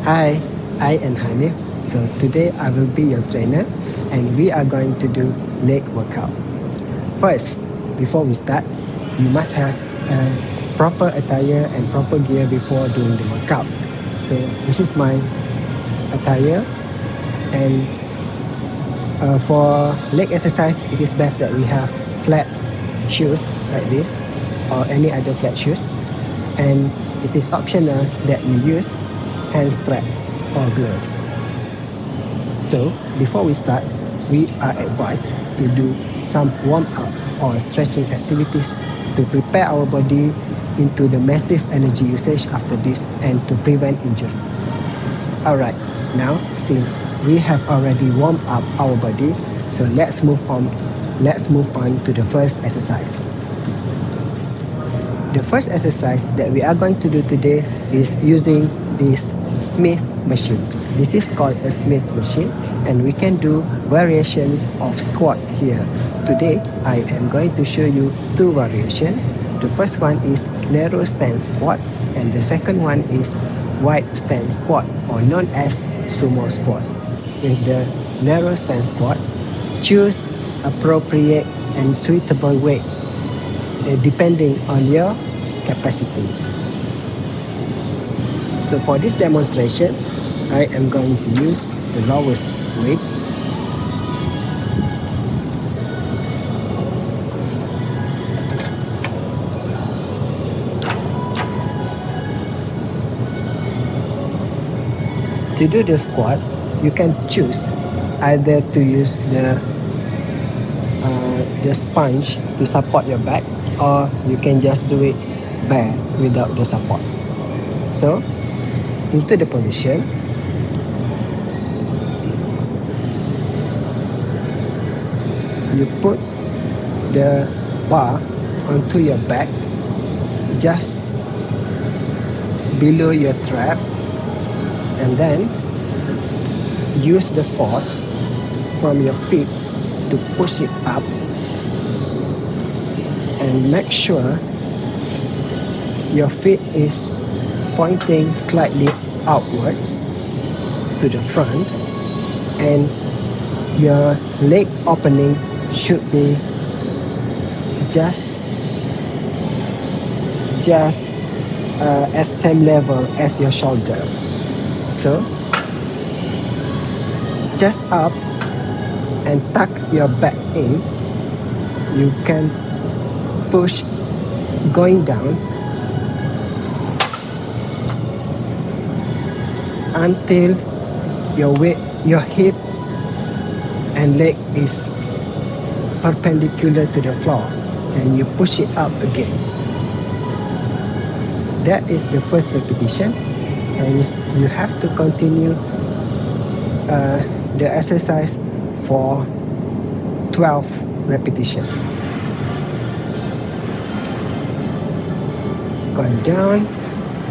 Hi, I am Hanif. So today I will be your trainer and we are going to do leg workout. First, before we start, you must have a proper attire and proper gear before doing the workout. So this is my attire, and for leg exercise, it is best that we have flat shoes like this or any other flat shoes, and it is optional that you use hand strap or gloves. So before we start, we are advised to do some warm-up or stretching activities to prepare our body into the massive energy usage after this and to prevent injury. Alright, now since we have already warmed up our body, so let's move on to the first exercise. The first exercise that we are going to do today is using this Smith machine. This is called a Smith machine, and we can do variations of squat here. Today, I am going to show you two variations. The first one is narrow stance squat, and the second one is wide stance squat, or known as sumo squat. With the narrow stance squat, choose appropriate and suitable weight depending on your capacity. So for this demonstration, I am going to use the lowest weight. To do the squat, you can choose either to use the sponge to support your back, or you can just do it bare without the support. So into the position, you put the bar onto your back just below your trap, and then use the force from your feet to push it up, and make sure your feet is pointing slightly outwards to the front, and your leg opening should be just at same level as your shoulder. So just up and tuck your back in. You can push going down until your hip and leg is perpendicular to the floor, and you push it up again. That is the first repetition, and you have to continue the exercise for 12 repetitions. Going down,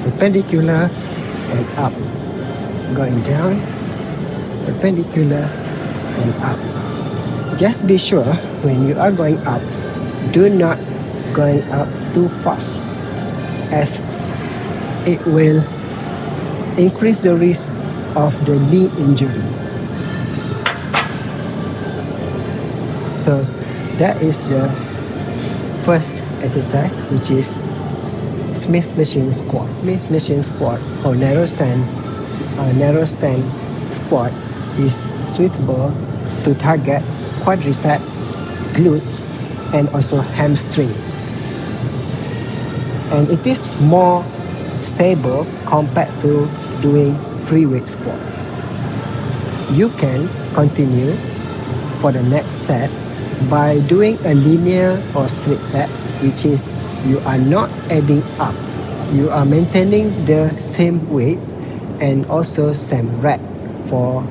perpendicular, and up. Going down, perpendicular, and up. Just be sure when you are going up, do not going up too fast, as it will increase the risk of the knee injury. So that is the first exercise, which is Smith machine squat. Smith machine squat or narrow stand squat is suitable to target quadriceps, glutes, and also hamstring. And it is more stable compared to doing free weight squats. You can continue for the next set by doing a linear or straight set, which is you are not adding up. You are maintaining the same weight and also same rep for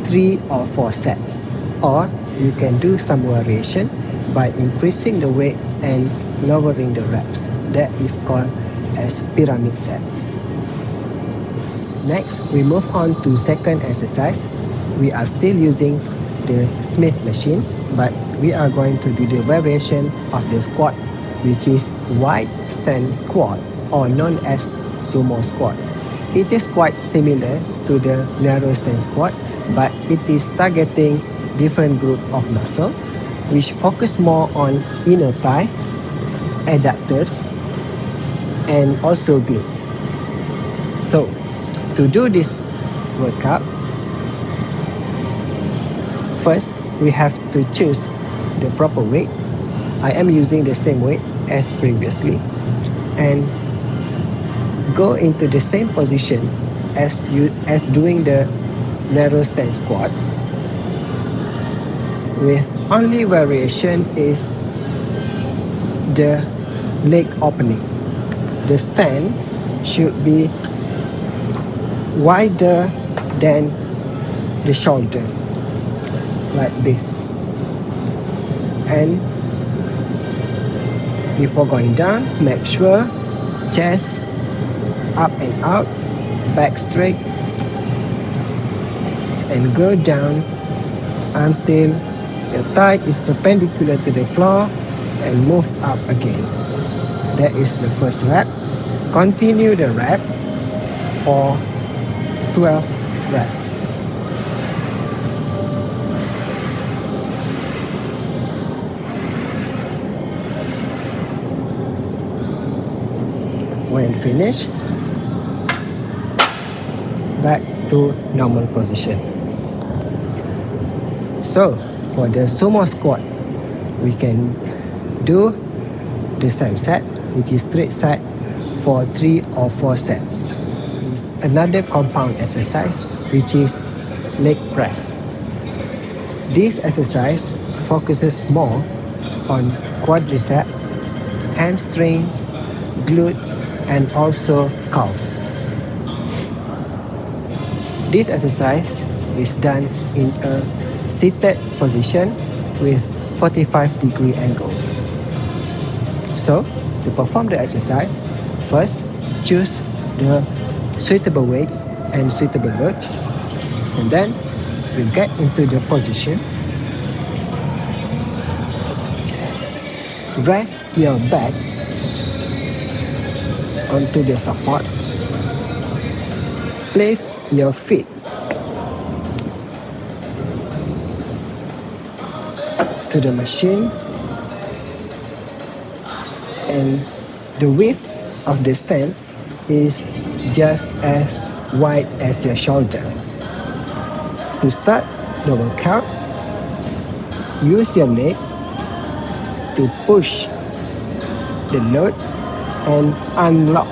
3 or 4 sets. Or you can do some variation by increasing the weight and lowering the reps. That is called as pyramid sets. Next, we move on to second exercise. We are still using the Smith machine, but we are going to do the variation of the squat, which is wide stand squat, or known as sumo squat. It is quite similar to the narrow stand squat, but it is targeting different group of muscle, which focus more on inner thigh, adductors, and also glutes. So, to do this workout, first we have to choose the proper weight. I am using the same weight as previously, and go into the same position as doing the narrow stand squat, with only variation is the leg opening. The stand should be wider than the shoulder, like this. And before going down, make sure chest up and out, back straight, and go down until your thigh is perpendicular to the floor and move up again. That is the first rep. Continue the rep for 12 reps. When finished, back to normal position. So, for the sumo squat, we can do the same set, which is straight set for 3 or 4 sets. Another compound exercise, which is leg press. This exercise focuses more on quadricep, hamstring, glutes, and also calves. This exercise is done in a seated position with 45-degree angles. So, to perform the exercise, first choose the suitable weights and suitable loads, and then we get into the position. Rest your back onto the support. Place your feet to the machine, and the width of the stand is just as wide as your shoulder. To start the workout, use your leg to push the load and unlock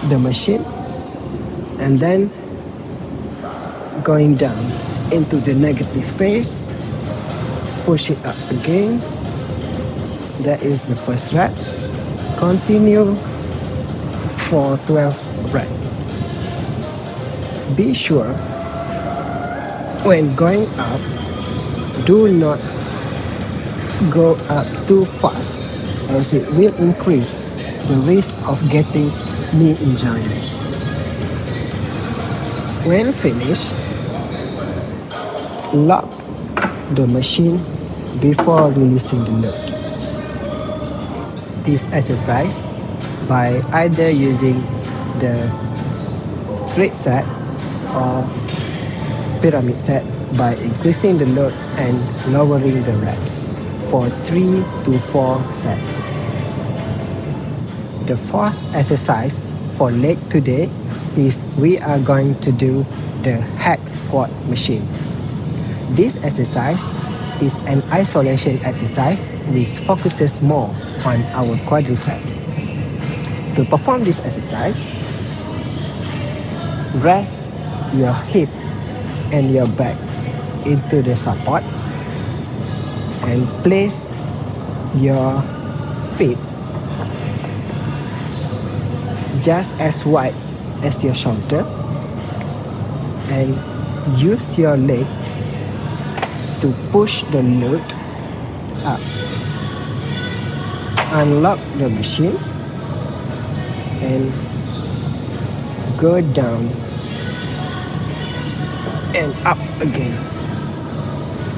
the machine, and then going down into the negative phase, push it up again. That is the first rep. Continue for 12 reps. Be sure when going up, do not go up too fast, as it will increase the risk of getting knee injury. When finished, lock the machine before releasing the load. This exercise, by either using the straight set or pyramid set, by increasing the load and lowering the rest for 3 to 4 sets. The fourth exercise for leg today is we are going to do the hack squat machine. This exercise is an isolation exercise which focuses more on our quadriceps. To perform this exercise, rest your hip and your back into the support and place your feet just as wide as your shoulder, and use your legs to push the load up. Unlock the machine and go down and up again.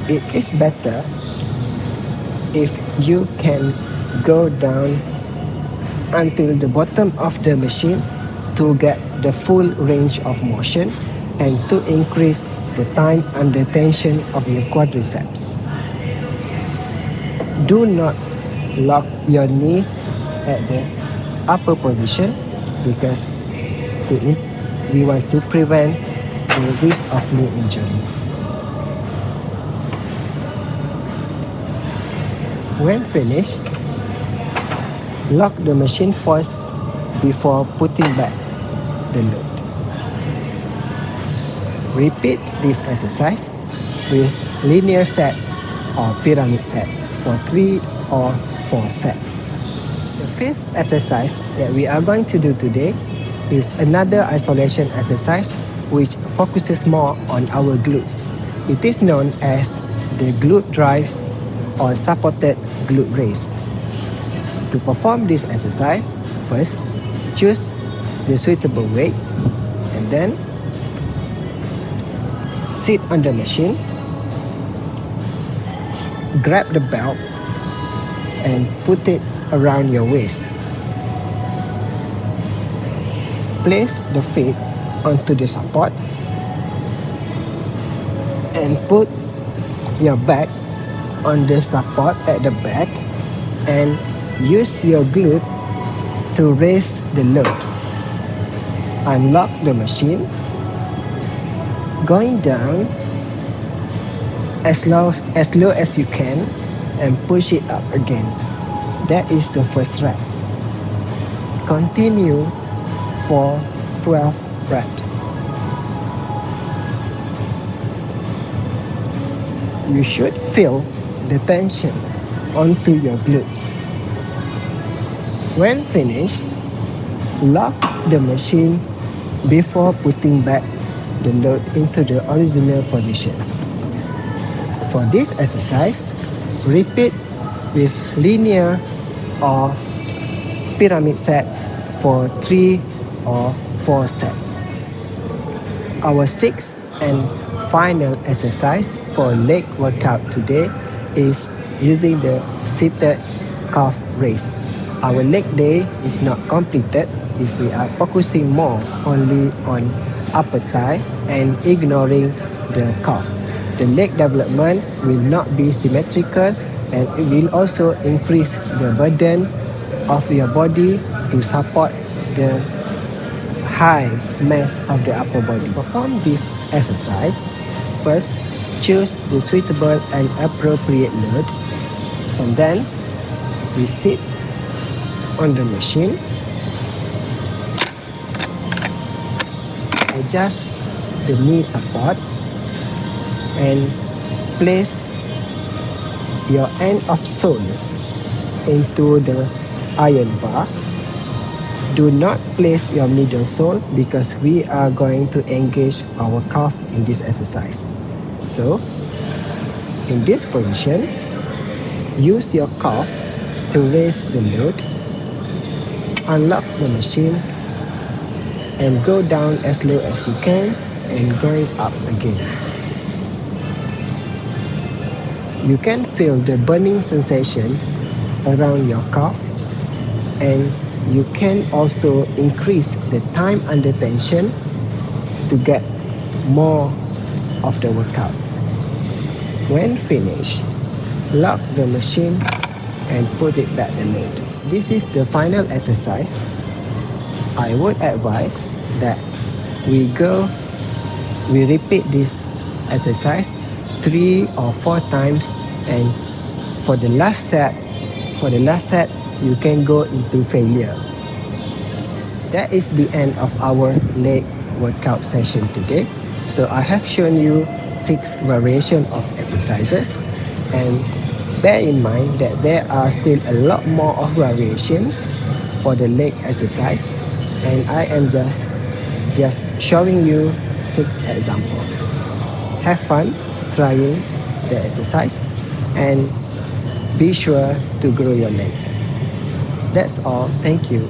It is better if you can go down until the bottom of the machine to get the full range of motion and to increase the time under tension of your quadriceps. Do not lock your knee at the upper position because we want to prevent the risk of knee injury. When finished, lock the machine first before putting back the load. Repeat this exercise with linear set or pyramid set for 3 or 4 sets. The fifth exercise that we are going to do today is another isolation exercise which focuses more on our glutes. It is known as the glute drives or supported glute raise. To perform this exercise, first choose the suitable weight and then sit on the machine, grab the belt and put it around your waist. Place the feet onto the support and put your back on the support at the back and use your glute to raise the load. Unlock the machine, going down as low as you can and push it up again. That is the first rep. Continue for 12 reps. You should feel the tension onto your glutes. When finished, lock the machine before putting back the load into the original position. For this exercise, repeat with linear or pyramid sets for 3 or 4 sets. Our sixth and final exercise for leg workout today is using the seated calf raise. Our leg day is not completed if we are focusing more only on upper thigh and ignoring the calf. The leg development will not be symmetrical and it will also increase the burden of your body to support the high mass of the upper body. To perform this exercise, first choose the suitable and appropriate load and then we sit on the machine, adjust the knee support and place your end of sole into the iron bar. Do not place your middle sole because we are going to engage our calf in this exercise. So, in this position, use your calf to raise the load, unlock the machine and go down as low as you can and going up again. You can feel the burning sensation around your calf and you can also increase the time under tension to get more of the workout. When finished, lock the machine and put it back the load. This is the final exercise. I would advise that we repeat this exercise 3 or 4 times, and for the last set you can go into failure. That is the end of our leg workout session today. So I have shown you 6 variations of exercises, and bear in mind that there are still a lot more of variations for the leg exercise, and I am just showing you 6 examples. Have fun trying the exercise and be sure to grow your leg. That's all. Thank you.